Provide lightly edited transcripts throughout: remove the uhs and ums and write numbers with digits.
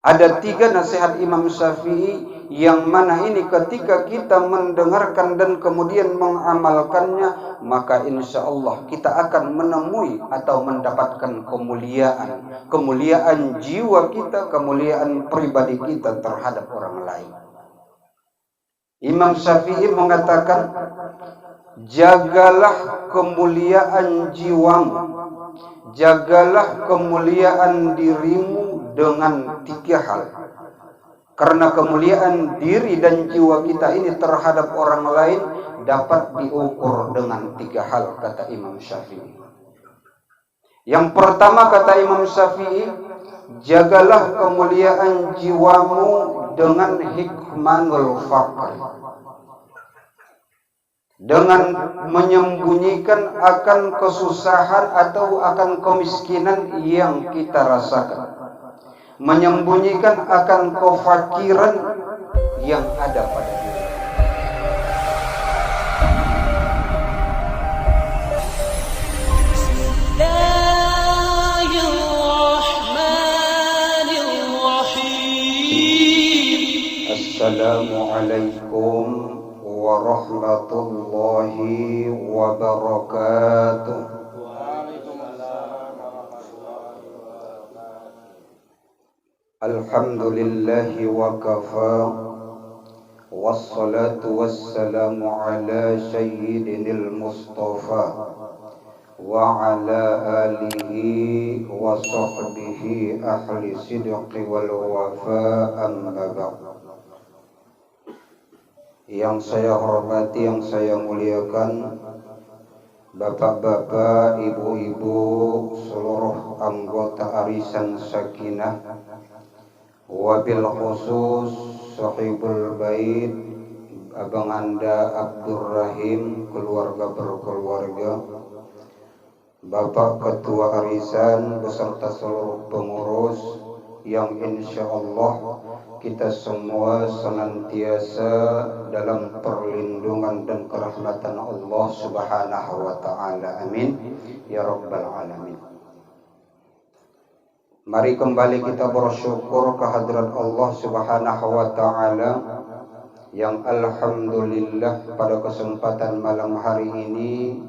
Ada 3 nasihat Imam Syafi'i yang mana ini ketika kita mendengarkan dan kemudian mengamalkannya, maka insya Allah kita akan menemui atau mendapatkan kemuliaan jiwa kita, kemuliaan pribadi kita terhadap orang lain. Imam Syafi'i mengatakan, jagalah kemuliaan jiwamu, jagalah kemuliaan dirimu dengan 3 hal. Karena kemuliaan diri dan jiwa kita ini terhadap orang lain dapat diukur dengan 3 hal, kata Imam Syafi'i. Yang pertama, kata Imam Syafi'i, jagalah kemuliaan jiwamu dengan hikmanul faqr, dengan menyembunyikan akan kesusahan atau akan kemiskinan yang kita rasakan, menyembunyikan akan kefakiran yang ada pada diri. Assalamualaikum warahmatullahi wabarakatuh. Alhamdulillahi wa kafa, wassalatu wassalamu ala sayyidinil mustafa wa ala alihi wa sahbihi ahli sidqi wal wafa, amma ba'd. Yang saya hormati, yang saya muliakan bapak-bapak, ibu-ibu, seluruh anggota Arisan Sakinah, wabil khusus sahibul bait Abang Anda Abdurrahim, keluarga berkeluarga, Bapak Ketua Arisan beserta seluruh pengurus yang insya Allah kita semua senantiasa dalam perlindungan dan kerahmatan Allah Subhanahu wa ta'ala. Amin ya rabbal alamin. Mari kembali kita bersyukur kehadirat Allah Subhanahu wa ta'ala yang alhamdulillah pada kesempatan malam hari ini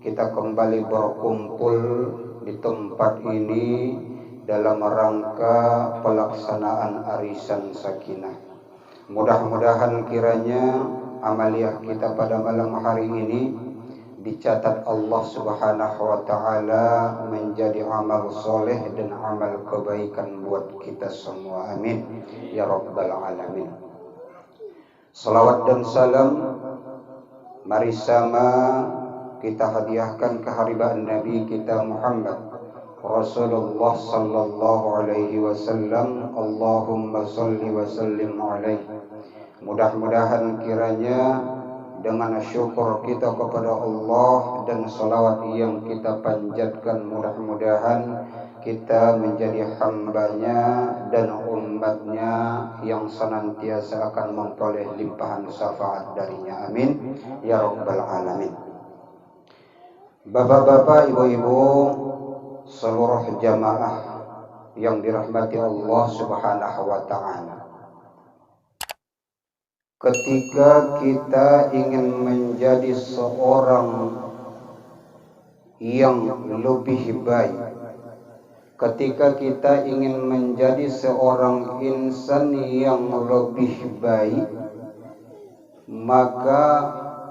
kita kembali berkumpul di tempat ini dalam rangka pelaksanaan Arisan Sakinah. Mudah-mudahan kiranya amaliyah kita pada malam hari ini dicatat Allah Subhanahu wa ta'ala menjadi amal soleh dan amal kebaikan buat kita semua. Amin ya rabbal alamin. Salawat dan salam mari sama kita hadiahkan kehadiran Nabi kita Muhammad Rasulullah sallallahu alaihi wasallam. Allahumma salli wa sallim alaihi. Mudah-mudahan kiranya dengan syukur kita kepada Allah dan salawat yang kita panjatkan, mudah-mudahan kita menjadi hambanya dan umatnya yang senantiasa akan memperoleh limpahan syafaat darinya. Amin ya rabbal alamin. Bapak-bapak, ibu-ibu, seluruh jamaah yang dirahmati Allah Subhanahu wa ta'ala, ketika kita ingin menjadi seorang yang lebih baik, ketika kita ingin menjadi seorang insan yang lebih baik, maka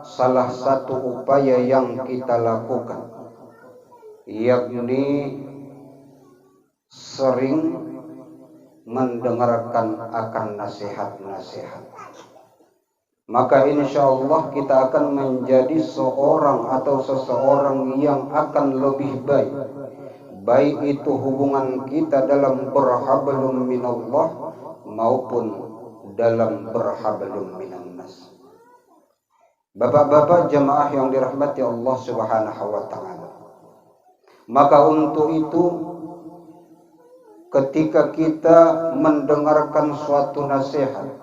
salah satu upaya yang kita lakukan yakni sering mendengarkan akan nasihat-nasihat. Maka insya Allah kita akan menjadi seorang atau seseorang yang akan lebih baik, baik itu hubungan kita dalam berhablum minallah maupun dalam berhablum minannas. Bapak-bapak jemaah yang dirahmati Allah Subhanahu wa ta'ala, maka untuk itu ketika kita mendengarkan suatu nasihat,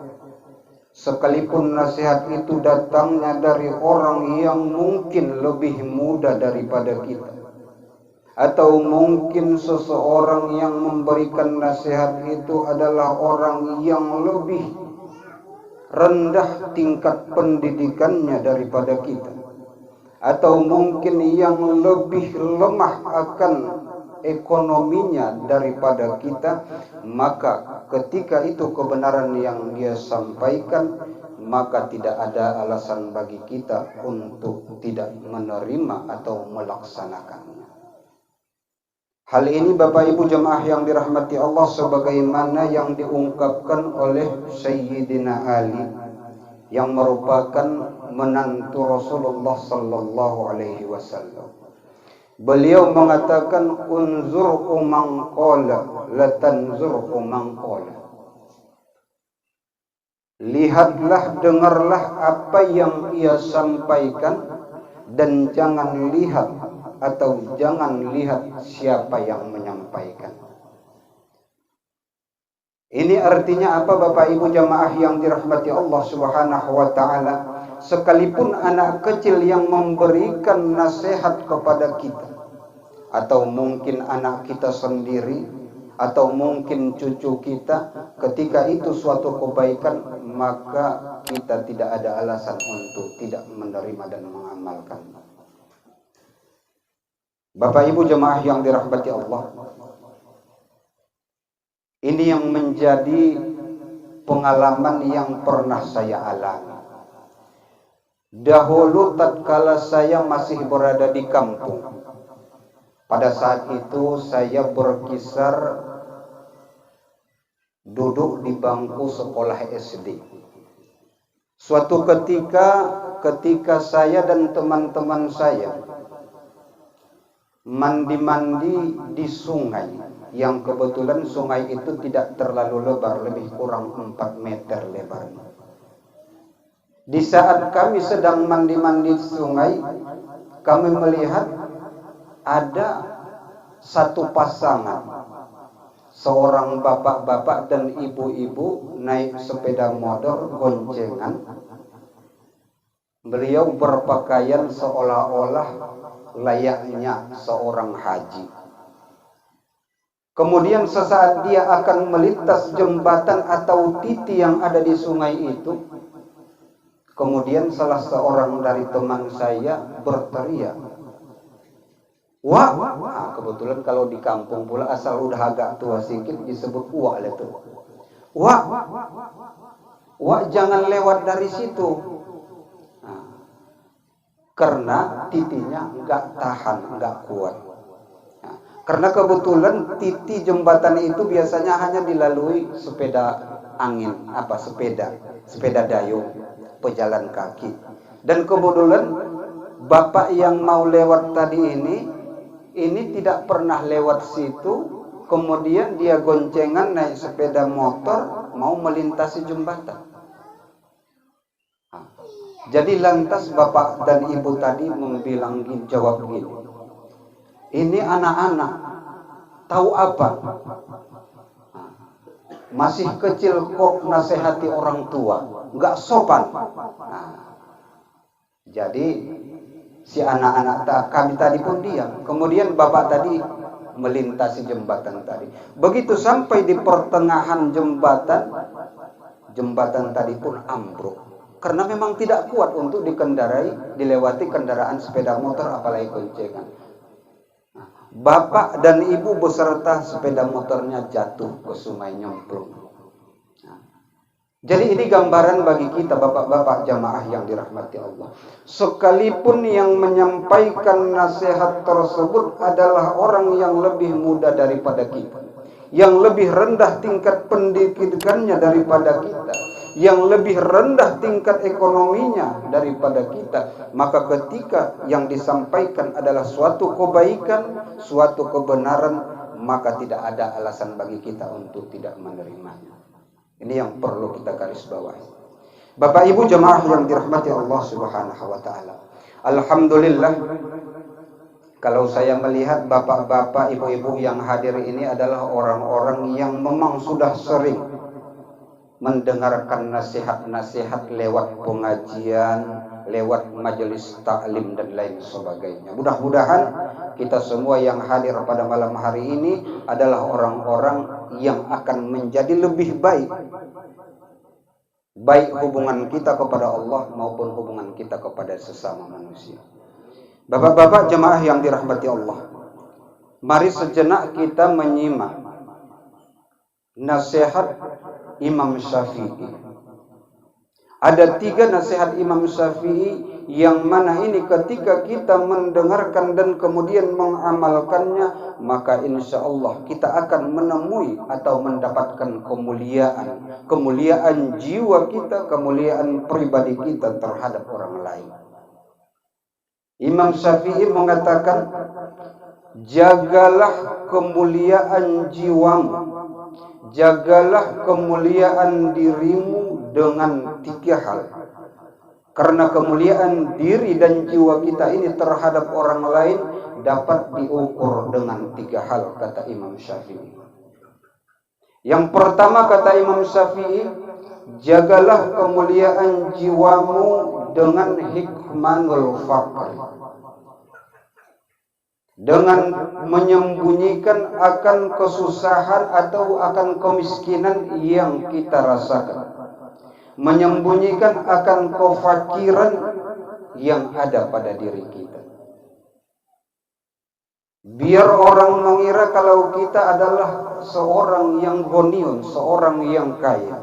sekalipun nasihat itu datangnya dari orang yang mungkin lebih muda daripada kita, atau mungkin seseorang yang memberikan nasihat itu adalah orang yang lebih rendah tingkat pendidikannya daripada kita, atau mungkin yang lebih lemah akan ekonominya daripada kita, maka ketika itu kebenaran yang dia sampaikan, maka tidak ada alasan bagi kita untuk tidak menerima atau melaksanakannya. Hal ini Bapak Ibu jemaah yang dirahmati Allah, sebagaimana yang diungkapkan oleh Sayyidina Ali yang merupakan menantu Rasulullah sallallahu alaihi wasallam. Beliau mengatakan, unzur man qala la tanzur man qala. Lihatlah, dengarlah apa yang ia sampaikan, dan jangan lihat atau jangan lihat siapa yang menyampaikan. Ini artinya apa Bapak Ibu jamaah yang dirahmati Allah Subhanahu wa taala? Sekalipun anak kecil yang memberikan nasihat kepada kita, atau mungkin anak kita sendiri, atau mungkin cucu kita, ketika itu suatu kebaikan, maka kita tidak ada alasan untuk tidak menerima dan mengamalkan. Bapak Ibu jemaah yang dirahmati Allah, ini yang menjadi pengalaman yang pernah saya alami. Dahulu tatkala saya masih berada di kampung, pada saat itu saya berkisar duduk di bangku sekolah SD. Suatu ketika saya dan teman-teman saya mandi-mandi di sungai, yang kebetulan sungai itu tidak terlalu lebar, lebih kurang 4 meter lebarnya. Di saat kami sedang mandi-mandi di sungai, kami melihat ada satu pasangan, seorang bapak-bapak dan ibu-ibu naik sepeda motor goncengan. Beliau berpakaian seolah-olah layaknya seorang haji. Kemudian sesaat dia akan melintas jembatan atau titi yang ada di sungai itu, kemudian salah seorang dari teman saya berteriak, "Wah!" Nah, kebetulan kalau di kampung pula asal udah agak tua sedikit disebut wah itu. "Wah! Wah, jangan lewat dari situ." Karena titinya enggak tahan, enggak kuat. Nah, karena kebetulan titi jembatan itu biasanya hanya dilalui sepeda angin, sepeda dayung, pejalan kaki. Dan kebetulan bapak yang mau lewat tadi ini tidak pernah lewat situ, kemudian dia goncengan naik sepeda motor mau melintasi jembatan. Jadi lantas bapak dan ibu tadi jawab gini, "Ini anak-anak tahu apa? Masih kecil kok nasihati orang tua, nggak sopan." Jadi si anak-anak kami tadi pun diam. Kemudian bapak tadi melintasi jembatan tadi. Begitu sampai di pertengahan jembatan tadi pun ambruk. Karena memang tidak kuat untuk dilewati kendaraan sepeda motor, apalagi goncengan. Bapak dan ibu beserta sepeda motornya jatuh ke sungai nyemplung. Jadi ini gambaran bagi kita bapak-bapak jamaah yang dirahmati Allah. Sekalipun yang menyampaikan nasihat tersebut adalah orang yang lebih muda daripada kita, yang lebih rendah tingkat pendidikannya daripada kita, yang lebih rendah tingkat ekonominya daripada kita, maka ketika yang disampaikan adalah suatu kebaikan, suatu kebenaran, maka tidak ada alasan bagi kita untuk tidak menerimanya. Ini yang perlu kita garis bawahi. Bapak Ibu jemaah yang dirahmati Allah Subhanahu wa taala. Alhamdulillah, kalau saya melihat bapak-bapak, ibu-ibu yang hadir ini adalah orang-orang yang memang sudah sering mendengarkan nasihat-nasihat lewat pengajian, lewat majelis taklim dan lain sebagainya. Mudah-mudahan kita semua yang hadir pada malam hari ini adalah orang-orang yang akan menjadi lebih baik hubungan kita kepada Allah maupun hubungan kita kepada sesama manusia. Bapak-bapak jemaah yang dirahmati Allah, mari sejenak kita menyimak nasihat Imam Syafi'i. Ada 3 nasihat Imam Syafi'i yang mana ini ketika kita mendengarkan dan kemudian mengamalkannya, maka insya Allah kita akan menemui atau mendapatkan kemuliaan jiwa kita, kemuliaan pribadi kita terhadap orang lain. Imam Syafi'i mengatakan, jagalah kemuliaan jiwamu, jagalah kemuliaan dirimu dengan 3 hal. Karena kemuliaan diri dan jiwa kita ini terhadap orang lain dapat diukur dengan 3 hal, kata Imam Syafi'i. Yang pertama, kata Imam Syafi'i, jagalah kemuliaan jiwamu dengan hikmanul faqr, dengan menyembunyikan akan kesusahan atau akan kemiskinan yang kita rasakan, menyembunyikan akan kefakiran yang ada pada diri kita. Biar orang mengira kalau kita adalah seorang yang goniun, seorang yang kaya.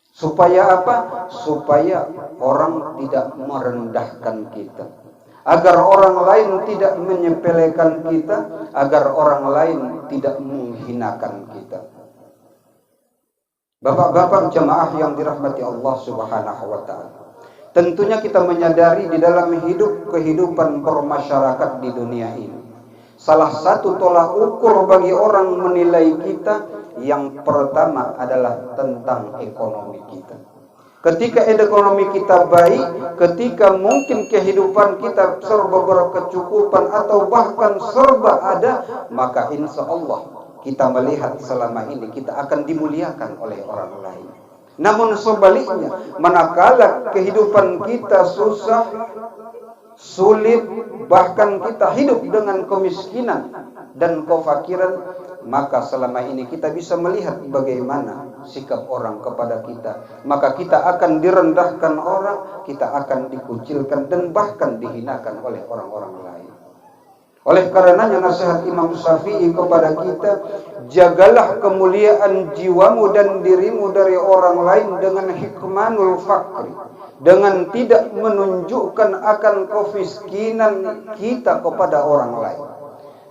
Supaya apa? Supaya orang tidak merendahkan kita, agar orang lain tidak menyepelekan kita, agar orang lain tidak menghinakan kita. Bapak-bapak jemaah yang dirahmati Allah Subhanahu wa taala. Tentunya kita menyadari di dalam kehidupan bermasyarakat di dunia ini, salah satu tolak ukur bagi orang menilai kita yang pertama adalah tentang ekonomi kita. Ketika ekonomi kita baik, ketika mungkin kehidupan kita serba berkecukupan atau bahkan serba ada, maka insya Allah kita melihat selama ini kita akan dimuliakan oleh orang lain. Namun sebaliknya, manakala kehidupan kita susah, sulit, bahkan kita hidup dengan kemiskinan dan kefakiran, maka selama ini kita bisa melihat bagaimana sikap orang kepada kita. Maka kita akan direndahkan orang, kita akan dikucilkan dan bahkan dihinakan oleh orang-orang lain. Oleh karenanya nasihat Imam Syafi'i kepada kita, jagalah kemuliaan jiwamu dan dirimu dari orang lain dengan hikmanul faqri, dengan tidak menunjukkan akan kemiskinan kita kepada orang lain,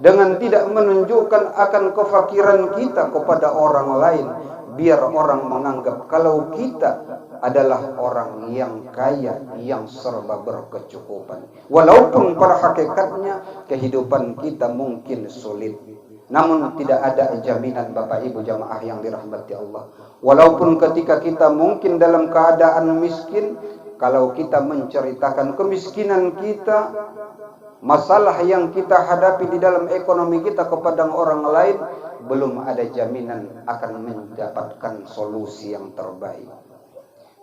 dengan tidak menunjukkan akan kefakiran kita kepada orang lain, biar orang menganggap kalau kita adalah orang yang kaya, yang serba berkecukupan. Walaupun pada hakikatnya kehidupan kita mungkin sulit, namun tidak ada jaminan Bapak Ibu jamaah yang dirahmati Allah. Walaupun ketika kita mungkin dalam keadaan miskin, kalau kita menceritakan kemiskinan kita, masalah yang kita hadapi di dalam ekonomi kita kepada orang lain, belum ada jaminan akan mendapatkan solusi yang terbaik.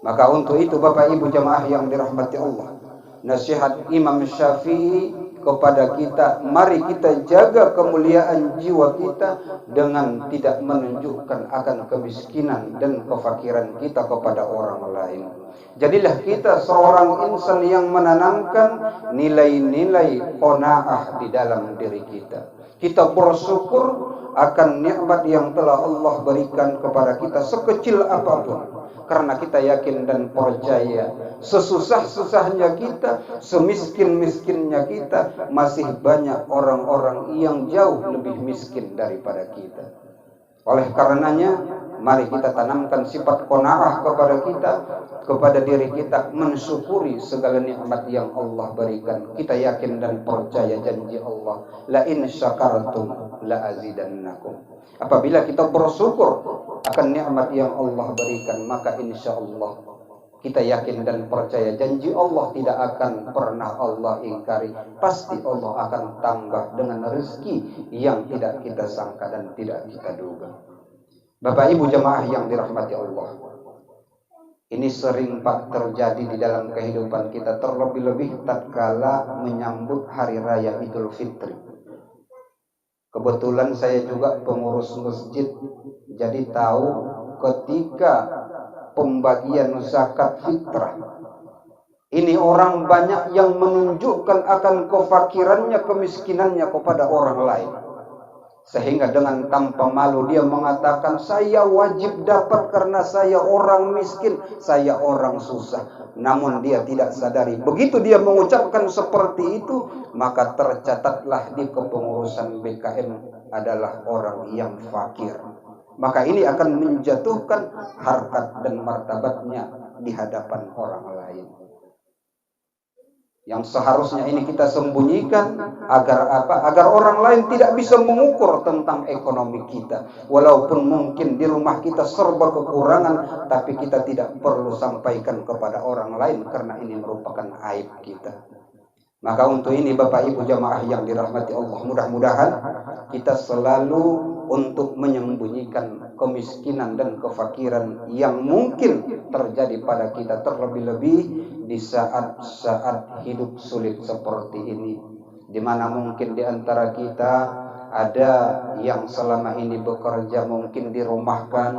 Maka untuk itu Bapak Ibu jamaah yang dirahmati Allah, nasihat Imam Syafi'i kepada kita, mari kita jaga kemuliaan jiwa kita dengan tidak menunjukkan akan kemiskinan dan kefakiran kita kepada orang lain. Jadilah kita seorang insan yang menanamkan nilai-nilai qanaah di dalam diri kita. Kita bersyukur akan nikmat yang telah Allah berikan kepada kita sekecil apapun. Karena kita yakin dan percaya, sesusah-susahnya kita, semiskin-miskinnya kita, masih banyak orang-orang yang jauh lebih miskin daripada kita. Oleh karenanya, mari kita tanamkan sifat qanaah kepada kita, kepada diri kita, mensyukuri segala nikmat yang Allah berikan. Kita yakin dan percaya janji Allah, la in syakartum la azidannakum. Apabila kita bersyukur akan nikmat yang Allah berikan, maka insya Allah kita yakin dan percaya janji Allah tidak akan pernah Allah ingkari. Pasti Allah akan tambah dengan rezeki yang tidak kita sangka dan tidak kita duga. Bapak Ibu jemaah yang dirahmati Allah, Ini sering Pak terjadi di dalam kehidupan kita, terlebih-lebih tatkala menyambut hari raya Idul Fitri. Kebetulan saya juga pengurus masjid, jadi tahu ketika pembagian zakat fitrah, ini orang banyak yang menunjukkan akan kefakirannya, kemiskinannya kepada orang lain. Sehingga dengan tanpa malu dia mengatakan, saya wajib dapat karena saya orang miskin, saya orang susah. Namun dia tidak sadari, begitu dia mengucapkan seperti itu, maka tercatatlah di kepengurusan BKM adalah orang yang fakir. Maka ini akan menjatuhkan harkat dan martabatnya di hadapan orang lain. Yang seharusnya ini kita sembunyikan agar apa? Agar orang lain tidak bisa mengukur tentang ekonomi kita. Walaupun mungkin di rumah kita serba kekurangan, tapi kita tidak perlu sampaikan kepada orang lain karena ini merupakan aib kita. Maka untuk ini Bapak Ibu jamaah yang dirahmati Allah, mudah-mudahan kita selalu untuk menyembunyikan kemiskinan dan kefakiran yang mungkin terjadi pada kita, terlebih-lebih di saat-saat hidup sulit seperti ini, di mana mungkin di antara kita ada yang selama ini bekerja mungkin dirumahkan,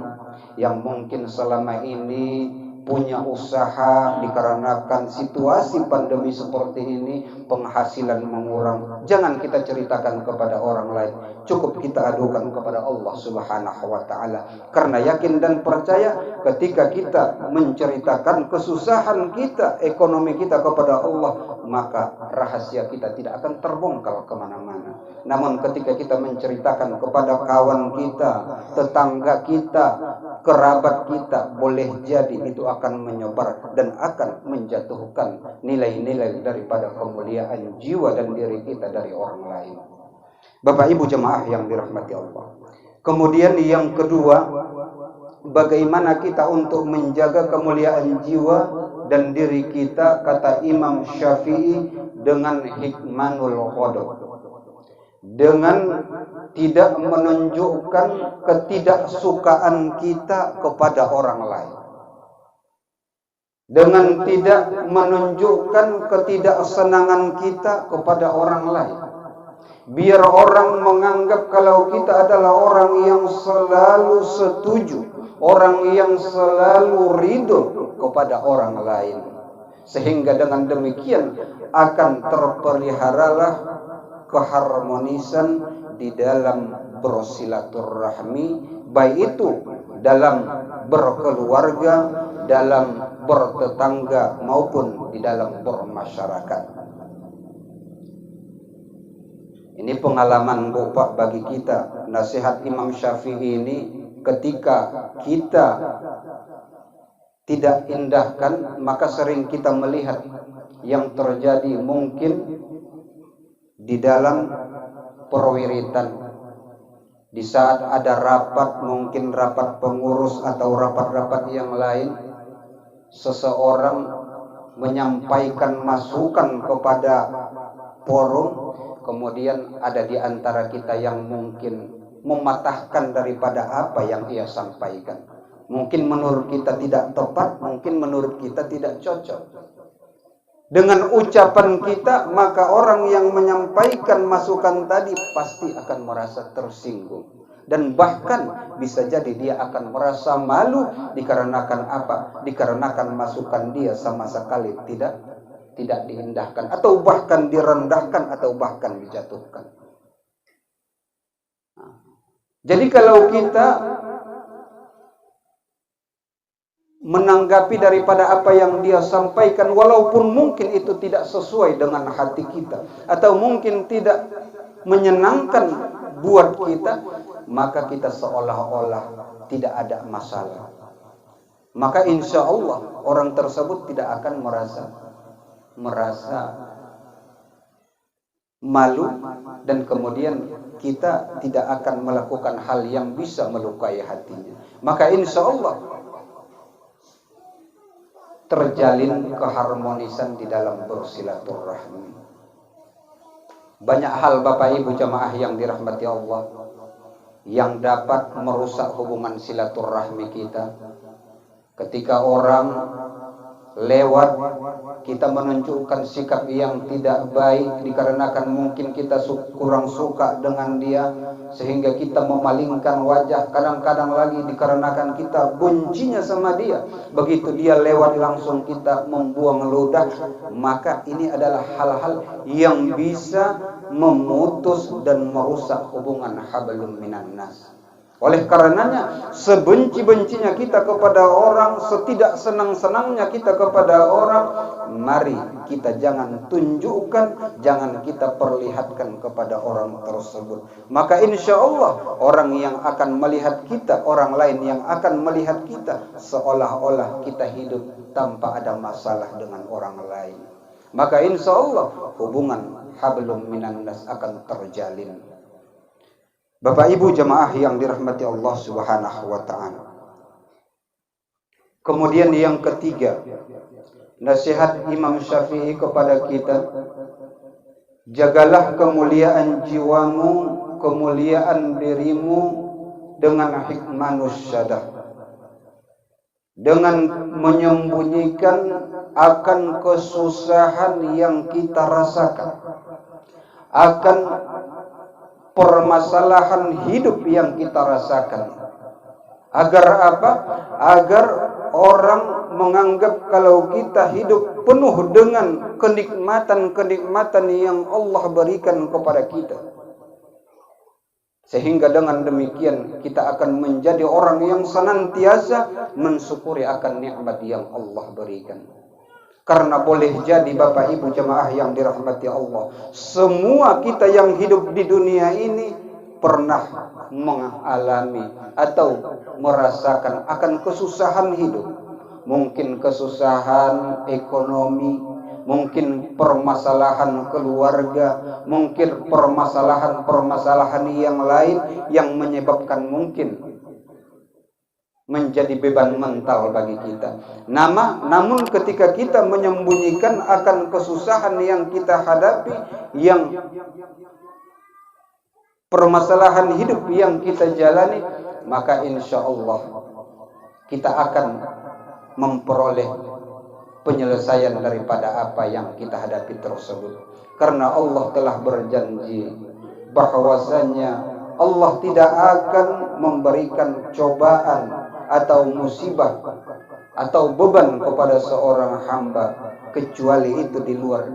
yang mungkin selama ini punya usaha dikarenakan situasi pandemi seperti ini penghasilan mengurang. Jangan kita ceritakan kepada orang lain, cukup kita adukan kepada Allah Subhanahu wa taala. Karena yakin dan percaya ketika kita menceritakan kesusahan kita, ekonomi kita kepada Allah, maka rahasia kita tidak akan terbongkar kemana-mana. Namun ketika kita menceritakan kepada kawan kita, tetangga kita, kerabat kita, boleh jadi itu akan menyebar dan akan menjatuhkan nilai-nilai daripada kemuliaan jiwa dan diri kita dari orang lain. Bapak Ibu jemaah yang dirahmati Allah. Kemudian yang kedua, bagaimana kita untuk menjaga kemuliaan jiwa dan diri kita, kata Imam Syafi'i, dengan hikmanul ghadab, dengan tidak menunjukkan ketidaksukaan kita kepada orang lain, dengan tidak menunjukkan ketidaksenangan kita kepada orang lain. Biar orang menganggap kalau kita adalah orang yang selalu setuju, orang yang selalu ridho kepada orang lain. Sehingga dengan demikian akan terpeliharalah keharmonisan di dalam bersilaturahmi, baik itu dalam berkeluarga, dalam bertetangga maupun di dalam bermasyarakat. Ini pengalaman Bapak bagi kita. Nasihat Imam Syafi'i ini ketika kita tidak indahkan, maka sering kita melihat yang terjadi mungkin di dalam perwiritan. Di saat ada rapat, mungkin rapat pengurus atau rapat-rapat yang lain, seseorang menyampaikan masukan kepada forum, kemudian ada di antara kita yang mungkin mematahkan daripada apa yang ia sampaikan. Mungkin menurut kita tidak tepat, mungkin menurut kita tidak cocok dengan ucapan kita, maka orang yang menyampaikan masukan tadi pasti akan merasa tersinggung. Dan bahkan bisa jadi dia akan merasa malu dikarenakan apa? Dikarenakan masukan dia sama sekali tidak diindahkan, atau bahkan direndahkan, atau bahkan dijatuhkan. Jadi kalau kita menanggapi daripada apa yang dia sampaikan, walaupun mungkin itu tidak sesuai dengan hati kita, atau mungkin tidak menyenangkan buat kita, maka kita seolah-olah tidak ada masalah. Maka insya Allah orang tersebut tidak akan merasa malu, dan kemudian kita tidak akan melakukan hal yang bisa melukai hatinya. Maka insya Allah terjalin keharmonisan di dalam bersilaturahmi. Banyak hal Bapak Ibu jamaah yang dirahmati Allah yang dapat merusak hubungan silaturahmi kita. Ketika orang lewat, kita menunjukkan sikap yang tidak baik dikarenakan mungkin kita kurang suka dengan dia, sehingga kita memalingkan wajah. Kadang-kadang lagi dikarenakan kita bencinya sama dia, begitu dia lewat langsung kita membuang ludah. Maka ini adalah hal-hal yang bisa memutus dan merusak hubungan hablum minan nas. Oleh karenanya, sebenci-bencinya kita kepada orang, setidak senang-senangnya kita kepada orang, mari kita jangan tunjukkan, jangan kita perlihatkan kepada orang tersebut. Maka insya Allah orang yang akan melihat kita, orang lain yang akan melihat kita, seolah-olah kita hidup tanpa ada masalah dengan orang lain. Maka insya Allah hubungan hablum minan nas akan terjalin. Bapak Ibu jemaah yang dirahmati Allah Subhanahu wa taala. Kemudian yang ketiga, nasihat Imam Syafi'i kepada kita, jagalah kemuliaan jiwamu, kemuliaan dirimu dengan hikmah nusyadah, dengan menyembunyikan akan kesusahan yang kita rasakan, akan permasalahan hidup yang kita rasakan. Agar apa? Agar orang menganggap kalau kita hidup penuh dengan kenikmatan-kenikmatan yang Allah berikan kepada kita. Sehingga dengan demikian kita akan menjadi orang yang senantiasa mensyukuri akan nikmat yang Allah berikan. Karena boleh jadi Bapak Ibu jemaah yang dirahmati Allah, semua kita yang hidup di dunia ini pernah mengalami atau merasakan akan kesusahan hidup. Mungkin kesusahan ekonomi, mungkin permasalahan keluarga, mungkin permasalahan yang lain yang menyebabkan mungkin menjadi beban mental bagi kita. Namun ketika kita menyembunyikan akan kesusahan yang kita hadapi, yang permasalahan hidup yang kita jalani, maka insya Allah kita akan memperoleh penyelesaian daripada apa yang kita hadapi tersebut. Karena Allah telah berjanji bahwasanya Allah tidak akan memberikan cobaan atau musibah atau beban kepada seorang hamba kecuali itu di luar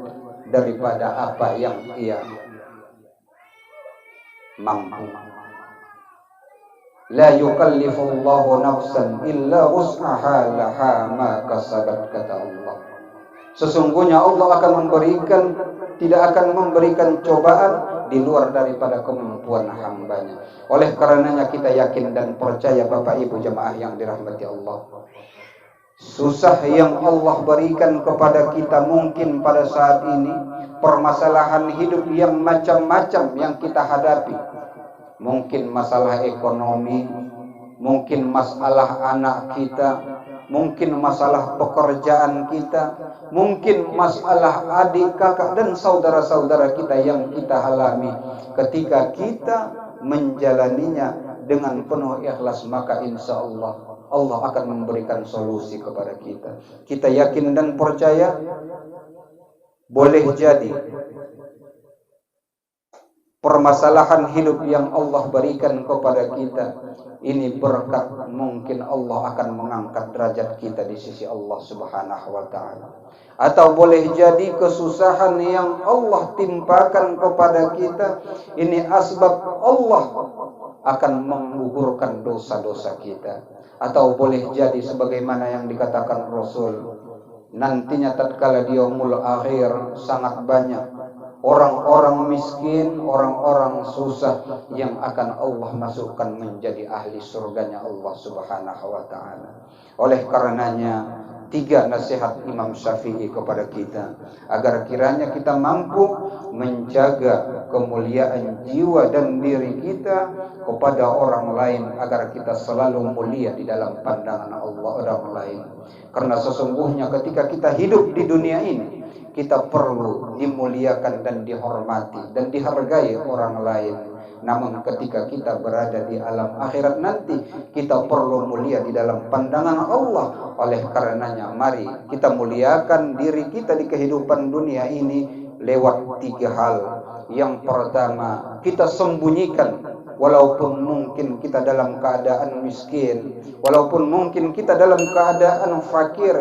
daripada apa yang ia mampu. La yukallifullahu nafsan illa wus'aha laha ma kasabat, kata Allah. Sesungguhnya Allah tidak akan memberikan cobaan di luar daripada kemampuan hambanya. Oleh karenanya kita yakin dan percaya Bapak Ibu jemaah yang dirahmati Allah, susah yang Allah berikan kepada kita mungkin pada saat ini, permasalahan hidup yang macam-macam yang kita hadapi, mungkin masalah ekonomi, mungkin masalah anak kita, mungkin masalah pekerjaan kita, mungkin masalah adik, kakak, dan saudara-saudara kita yang kita alami. Ketika kita menjalaninya dengan penuh ikhlas, maka insya Allah Allah akan memberikan solusi kepada kita. Kita yakin dan percaya boleh jadi permasalahan hidup yang Allah berikan kepada kita ini berkat, mungkin Allah akan mengangkat derajat kita di sisi Allah Subhanahu wa taala. Atau boleh jadi kesusahan yang Allah timpakan kepada kita ini asbab Allah akan menggugurkan dosa-dosa kita. Atau boleh jadi sebagaimana yang dikatakan Rasul, nantinya tatkala di yaumul akhir sangat banyak orang-orang miskin, orang-orang susah yang akan Allah masukkan menjadi ahli surganya Allah Subhanahu wa taala. Oleh karenanya 3 nasihat Imam Syafi'i kepada kita agar kiranya kita mampu menjaga kemuliaan jiwa dan diri kita kepada orang lain, agar kita selalu mulia di dalam pandangan Allah orang lain. Karena sesungguhnya ketika kita hidup di dunia ini, kita perlu dimuliakan dan dihormati dan dihargai orang lain. Namun ketika kita berada di alam akhirat nanti, kita perlu mulia di dalam pandangan Allah. Oleh karenanya mari kita muliakan diri kita di kehidupan dunia ini lewat 3 hal. Yang pertama, kita sembunyikan walaupun mungkin kita dalam keadaan miskin, walaupun mungkin kita dalam keadaan fakir,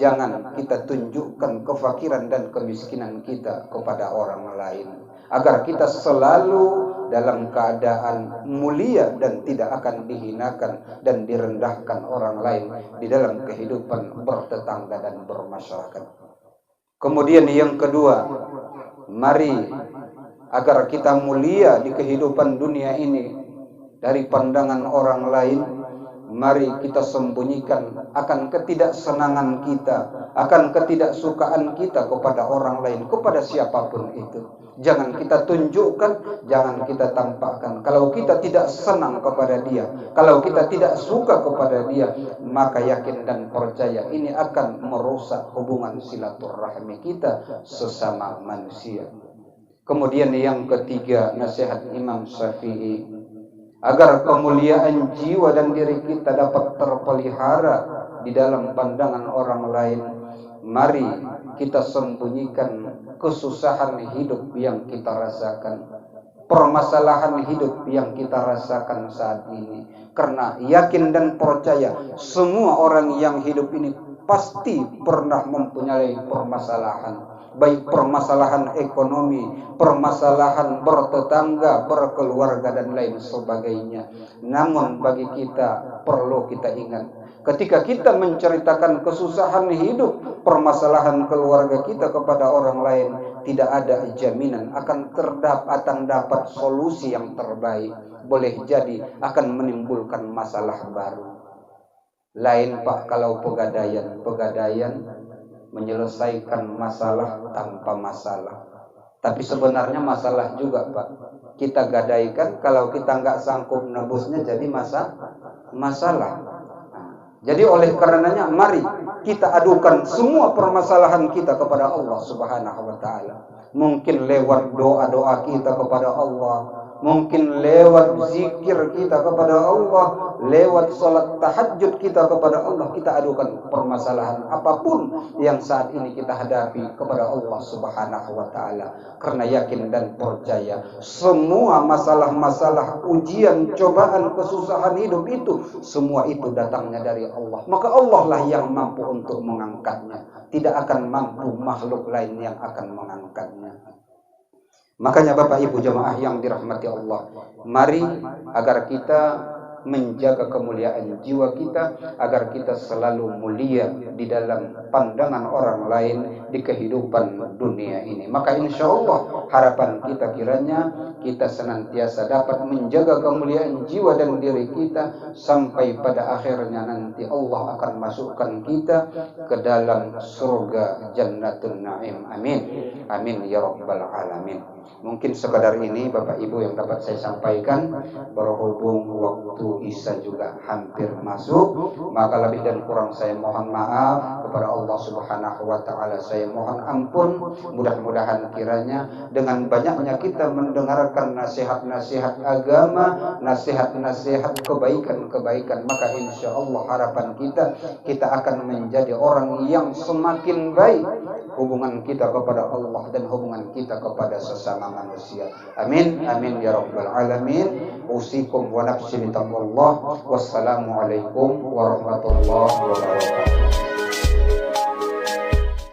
jangan kita tunjukkan kefakiran dan kemiskinan kita kepada orang lain, agar kita selalu dalam keadaan mulia dan tidak akan dihinakan dan direndahkan orang lain di dalam kehidupan bertetangga dan bermasyarakat. Kemudian yang kedua, mari agar kita mulia di kehidupan dunia ini dari pandangan orang lain, mari kita sembunyikan akan ketidaksenangan kita, akan ketidaksukaan kita kepada orang lain, kepada siapapun itu. Jangan kita tunjukkan, jangan kita tampakkan. Kalau kita tidak senang kepada dia, kalau kita tidak suka kepada dia, maka yakin dan percaya ini akan merusak hubungan silaturahmi kita sesama manusia. Kemudian yang ketiga, nasihat Imam Syafi'i, agar kemuliaan jiwa dan diri kita dapat terpelihara di dalam pandangan orang lain, mari kita sembunyikan kesusahan hidup yang kita rasakan, permasalahan hidup yang kita rasakan saat ini. Karena yakin dan percaya semua orang yang hidup ini pasti pernah mempunyai permasalahan, baik permasalahan ekonomi, permasalahan bertetangga, berkeluarga dan lain sebagainya. Namun bagi kita perlu kita ingat, ketika kita menceritakan kesusahan hidup, permasalahan keluarga kita kepada orang lain, tidak ada jaminan akan dapat solusi yang terbaik. Boleh jadi akan menimbulkan masalah baru. Lain Pak kalau pegadaian menyelesaikan masalah tanpa masalah. Tapi sebenarnya masalah juga Pak. Kita gadaikan, kalau kita nggak sanggup nebusnya jadi masalah. Jadi oleh karenanya mari kita adukan semua permasalahan kita kepada Allah Subhanahu wa taala. Mungkin lewat doa-doa kita kepada Allah, mungkin lewat zikir kita kepada Allah, lewat salat tahajud kita kepada Allah, kita adukan permasalahan apapun yang saat ini kita hadapi kepada Allah Subhanahu wa taala. Karena yakin dan percaya semua masalah-masalah, ujian, cobaan, kesusahan hidup itu semua itu datangnya dari Allah. Maka Allah lah yang mampu untuk mengangkatnya. Tidak akan mampu makhluk lain yang akan mengangkatnya. Makanya Bapak Ibu jemaah yang dirahmati Allah, mari agar kita menjaga kemuliaan jiwa kita, agar kita selalu mulia di dalam pandangan orang lain di kehidupan dunia ini. Maka insya Allah harapan kita kiranya kita senantiasa dapat menjaga kemuliaan jiwa dan diri kita sampai pada akhirnya nanti Allah akan masukkan kita ke dalam surga Jannatun Naim. Amin. Amin ya rabbal alamin. Mungkin sekadar ini Bapak Ibu yang dapat saya sampaikan, berhubung waktu Isya juga hampir masuk, maka lebih dan kurang saya mohon maaf kepada Allah Subhanahu wa taala. Saya mohon ampun. Mudah-mudahan kiranya dengan banyaknya kita mendengarkan nasihat-nasihat agama, nasihat-nasihat kebaikan-kebaikan, maka insya Allah harapan kita akan menjadi orang yang semakin baik hubungan kita kepada Allah dan hubungan kita kepada sesama manusia. Amin. Amin ya rabbal alamin. Usikum wa nafsi bitaqwallah. Wassalamualaikum warahmatullahi wabarakatuh.